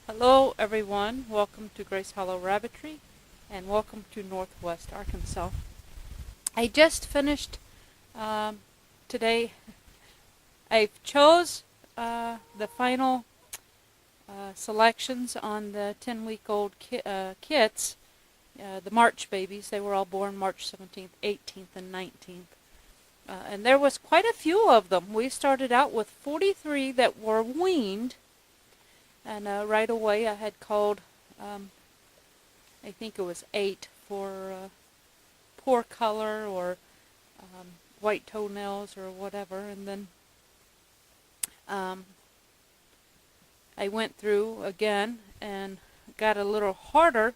Hello everyone, welcome to Grace Hollow Rabbitry and welcome to Northwest Arkansas. I just finished today. I chose the final selections on the 10-week-old kits, the March babies. They were all born March 17th, 18th, and 19th. And there was quite a few of them. We started out with 43 that were weaned. And right away I had called, I think it was 8 for poor color or white toenails or whatever. And then I went through again and got a little harder.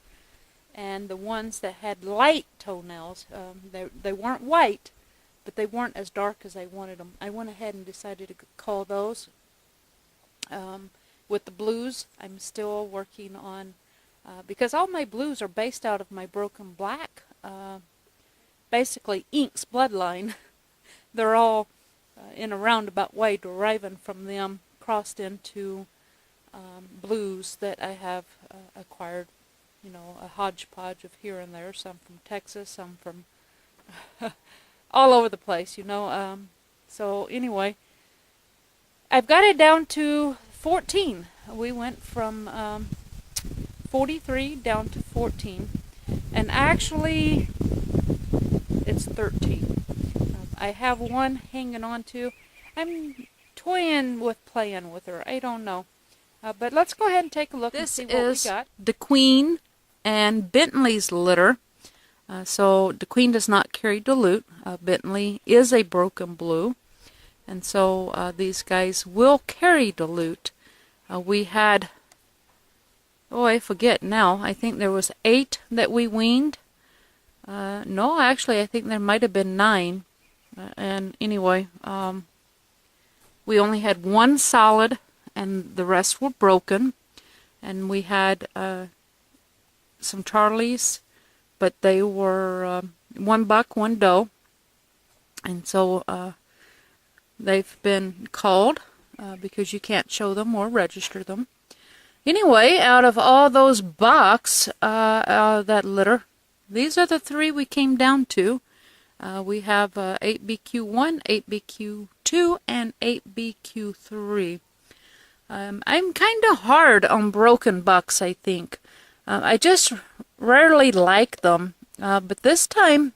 And the ones that had light toenails, they weren't white, but they weren't as dark as I wanted them. I went ahead and decided to call those. With the blues, I'm still working on, because all my blues are based out of my broken black, basically Ink's bloodline. They're all in a roundabout way deriving from them, crossed into blues that I have acquired, you know, a hodgepodge of here and there, some from Texas, some from all over the place, you know. So anyway, I've got it down to 14. We went from 43 down to 14, and actually it's 13. I have one hanging on to. I'm toying with playing with her. I don't know. But let's go ahead and take a look and see what we got. This is the Queen and Bentley's litter. So the Queen does not carry dilute. Bentley is a broken blue. And so these guys will carry dilute. We had, oh, I forget now. I think there was 8 that we weaned. No, actually, I think there might have been 9. And anyway, we only had 1 solid, and the rest were broken. And we had some Charlies, but they were 1 buck, 1 doe. And so they've been called because you can't show them or register them. Anyway, out of all those bucks, that litter, these are the 3 we came down to. We have 8BQ1, 8BQ2, and 8BQ3. I'm kind of hard on broken bucks, I think. I just rarely like them, but this time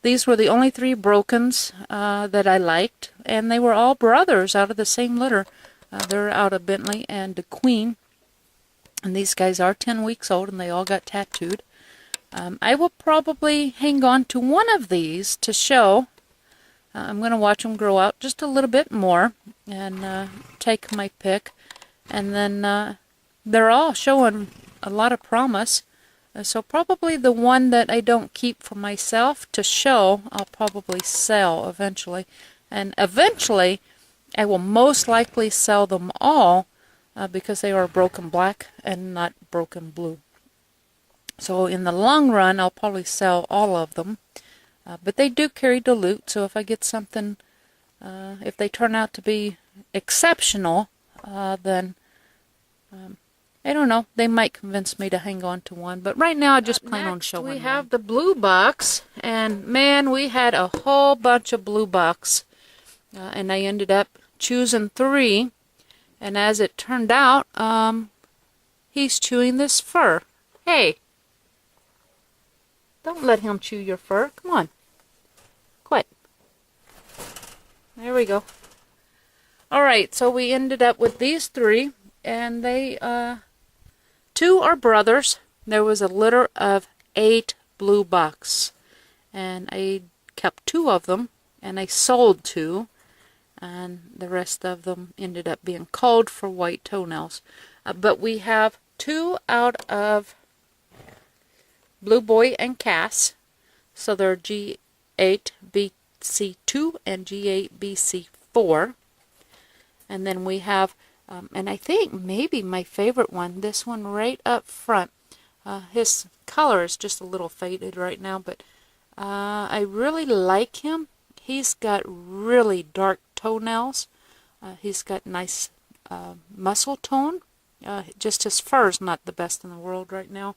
these were the only 3 brokens that I liked, and they were all brothers out of the same litter. They're out of Bentley and the Queen, and these guys are 10 weeks old, and they all got tattooed. I will probably hang on to one of these to show. I'm going to watch them grow out just a little bit more and take my pick, and then they're all showing a lot of promise. So probably the one that I don't keep for myself to show, I'll probably sell eventually. And eventually, I will most likely sell them all because they are broken black and not broken blue. So in the long run, I'll probably sell all of them. But they do carry dilute, so if I get something, if they turn out to be exceptional, then I don't know, they might convince me to hang on to one, but right now I just plan on showing one. We have the blue bucks, and man, we had a whole bunch of blue bucks, and I ended up choosing 3, and as it turned out, he's chewing this fur. Hey, don't let him chew your fur. Come on, quit. There we go. Alright, so we ended up with these 3, and they, 2 are brothers. There was a litter of 8 blue bucks, and I kept 2 of them, and I sold 2, and the rest of them ended up being culled for white toenails. But we have 2 out of Blue Boy and Cass, so they're G8BC2 and G8BC4, and then we have and I think maybe my favorite one, this one right up front. His color is just a little faded right now, but I really like him. He's got really dark toenails. He's got nice muscle tone, Just his fur is not the best in the world right now.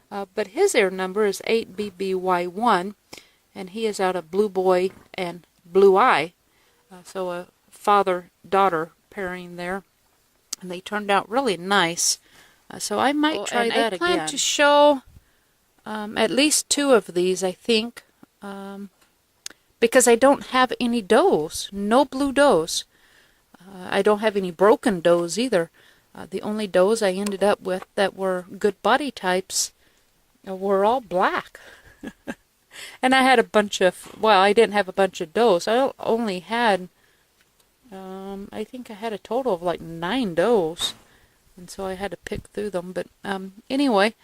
But his air number is 8BBY1, and he is out of Blue Boy and Blue Eye. So a father-daughter pairing there. And they turned out really nice. So I might try that again. I plan to show at least 2 of these, I think, because I don't have any does, no blue does. I don't have any broken does either. The only does I ended up with that were good body types were all black. And I had a bunch of, well, I didn't have a bunch of does. I only had, I think I had a total of like 9 does. And so I had to pick through them. But anyway,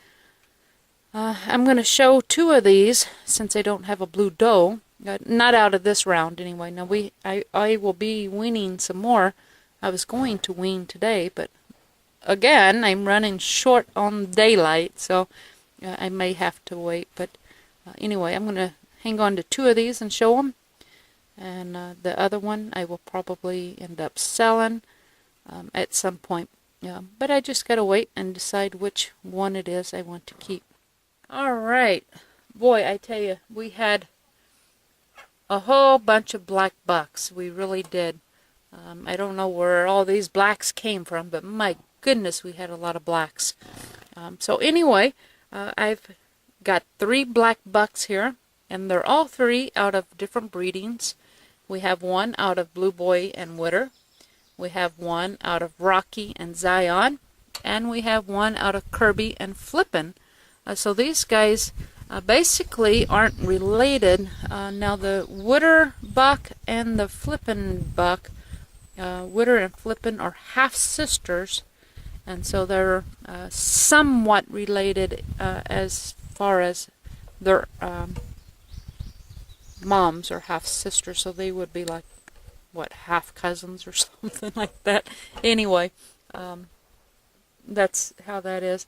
I'm going to show 2 of these since I don't have a blue doe. Not out of this round anyway. Now I will be weaning some more. I was going to wean today, but again, I'm running short on daylight, so I may have to wait. But anyway, I'm going to hang on to 2 of these and show them. And the other one I will probably end up selling at some point. But I just got to wait and decide which one it is I want to keep. Alright, boy, I tell you, we had a whole bunch of black bucks. We really did. I don't know where all these blacks came from, but my goodness, we had a lot of blacks. So anyway, I've got 3 black bucks here, and they're all 3 out of different breedings. We have 1 out of Blue Boy and Witter. We have 1 out of Rocky and Zion, and we have 1 out of Kirby and Flippin'. So these guys basically aren't related. Now the Witter buck and the Flippin' buck, Witter and Flippin' are half sisters, and so they're somewhat related as far as their moms are half sisters, so they would be like, what, half cousins or something like that. Anyway, that's how that is.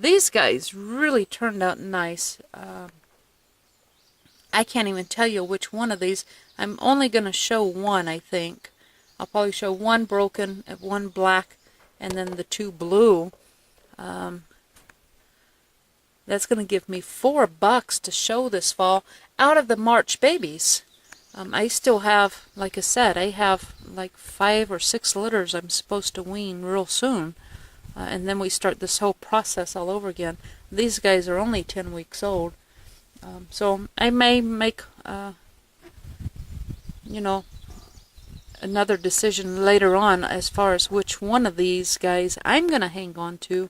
These guys really turned out nice. I can't even tell you which one of these. I'm only going to show 1, I think. I'll probably show 1 broken, 1 black, and then the 2 blue. That's going to give me 4 bucks to show this fall out of the March babies. I still have, like I said, I have like 5 or 6 litters I'm supposed to wean real soon. And then we start this whole process all over again. These guys are only 10 weeks old. So I may make, you know, another decision later on as far as which one of these guys I'm going to hang on to.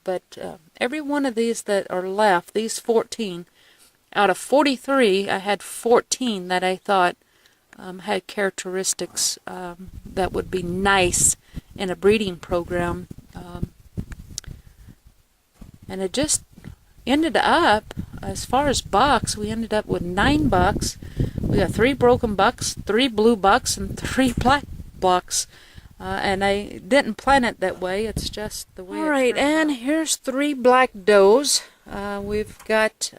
But every one of these that are left, these 14, out of 43, I had 14 that I thought had characteristics that would be nice in a breeding program. And it just ended up, as far as bucks, we ended up with 9 bucks. We got 3 broken bucks, 3 blue bucks, and 3 black bucks. And I didn't plan it that way. It's just the way it turned out. Alright, and here's 3 black does. We've got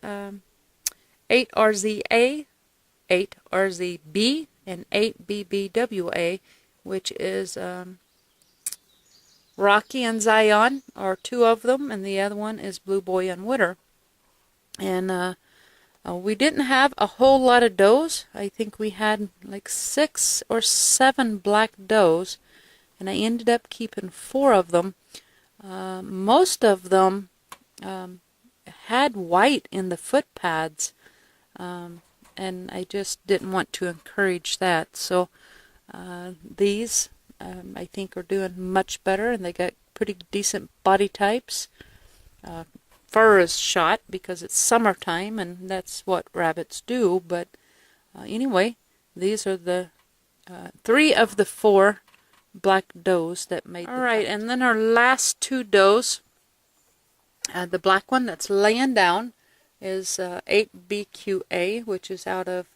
8 RZA, 8 RZB, and 8 BBWA, which is Rocky and Zion are 2 of them, and the other one is Blue Boy and Witter. And we didn't have a whole lot of does. I think we had like 6 or 7 black does, and I ended up keeping 4 of them. Most of them had white in the foot pads, and I just didn't want to encourage that. So these I think are doing much better, and they got pretty decent body types. Fur is shot because it's summertime, and that's what rabbits do. But anyway, these are the 3 of the 4 black does that made the Alright, and then our last 2 does. The black one that's laying down is 8BQA, which is out of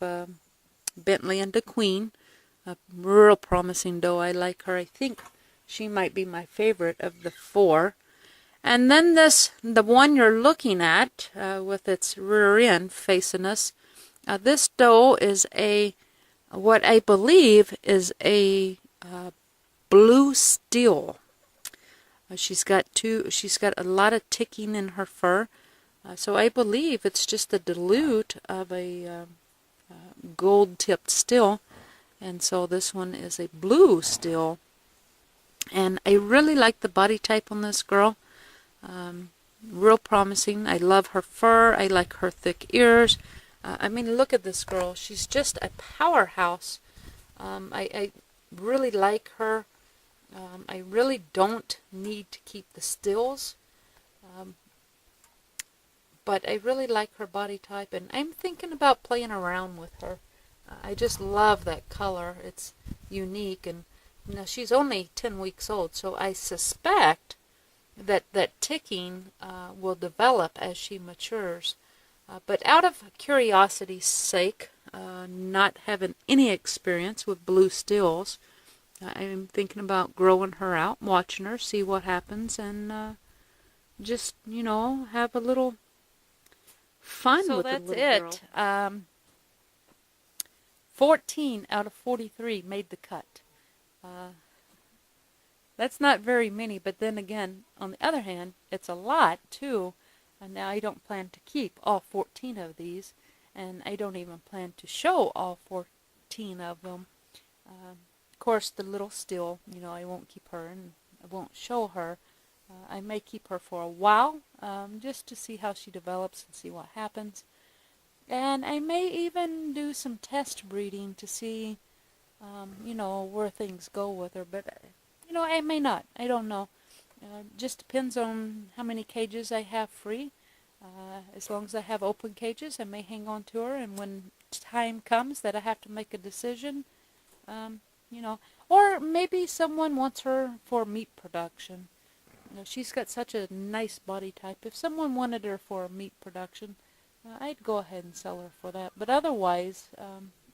Bentley and DeQueen. A real promising doe. I like her. I think she might be my favorite of the 4. And then the one you're looking at with its rear end facing us, this doe is what I believe is a blue steel. She's got a lot of ticking in her fur, so I believe it's just the dilute of a gold-tipped still, and so this one is a blue still. And I really like the body type on this girl. Real promising. I love her fur. I like her thick ears. I mean, look at this girl. She's just a powerhouse. I really like her. I really don't need to keep the stills. But I really like her body type, and I'm thinking about playing around with her. I just love that color. It's unique, and you know, she's only 10 weeks old, so I suspect that ticking will develop as she matures. But out of curiosity's sake, not having any experience with blue stills, I'm thinking about growing her out, watching her, see what happens, and just, you know, have a little fun with the little girl. So that's it. 14 out of 43 made the cut. That's not very many, but then again, on the other hand, it's a lot too. And now I don't plan to keep all 14 of these, and I don't even plan to show all 14 of them. Of course, the little still, you know, I won't keep her, and I won't show her. I may keep her for a while, just to see how she develops and see what happens. And I may even do some test breeding to see, you know, where things go with her. But, you know, I may not. I don't know. Just depends on how many cages I have free. As long as I have open cages, I may hang on to her. And when time comes that I have to make a decision, you know, or maybe someone wants her for meat production. You know, she's got such a nice body type. If someone wanted her for meat production, I'd go ahead and sell her for that. But otherwise,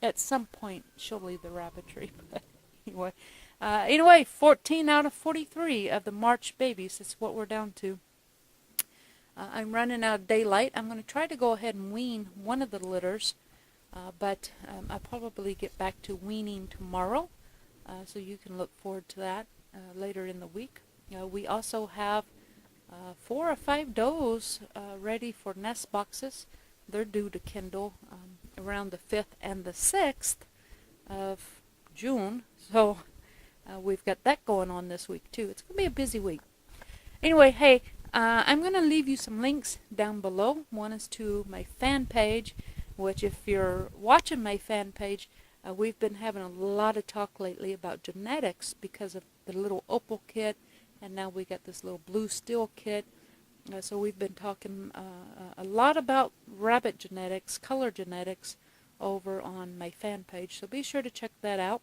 at some point, she'll leave the rabbitry. But anyway, 14 out of 43 of the March babies. That's what we're down to. I'm running out of daylight. I'm going to try to go ahead and wean one of the litters, but I'll probably get back to weaning tomorrow, so you can look forward to that later in the week. We also have 4 or 5 does ready for nest boxes. They're due to kindle around the 5th and the 6th of June, so we've got that going on this week too. It's going to be a busy week. Anyway, hey, I'm going to leave you some links down below. One is to my fan page, which if you're watching my fan page, we've been having a lot of talk lately about genetics because of the little opal kit, and now we got this little blue steel kit. So we've been talking a lot about rabbit genetics, color genetics, over on my fan page. So be sure to check that out.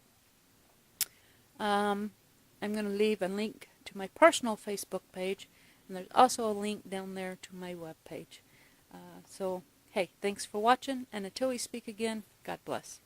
I'm going to leave a link to my personal Facebook page, and there's also a link down there to my web page. So, hey, thanks for watching, and until we speak again, God bless.